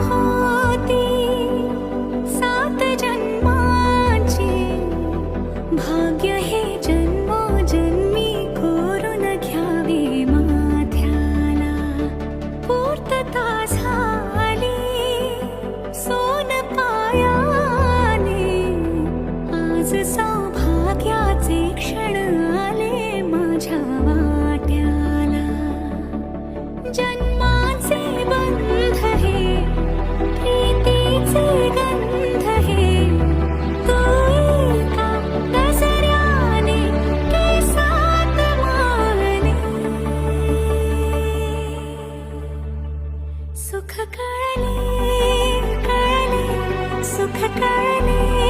होती 7 जन्माची, भाग्य हे जन्मोजन्मी कोरून घ्यावे माथ्याला. पूर्तता झाली सोन पायाने, आज सौभाग्याचे क्षण आले माझ्या वाट्याला. जन्माचे बंध हे, प्रीतीचे गंध हे, तू एका नजऱ्याने केसात मावले. सुख कळले कळले, सुख कळले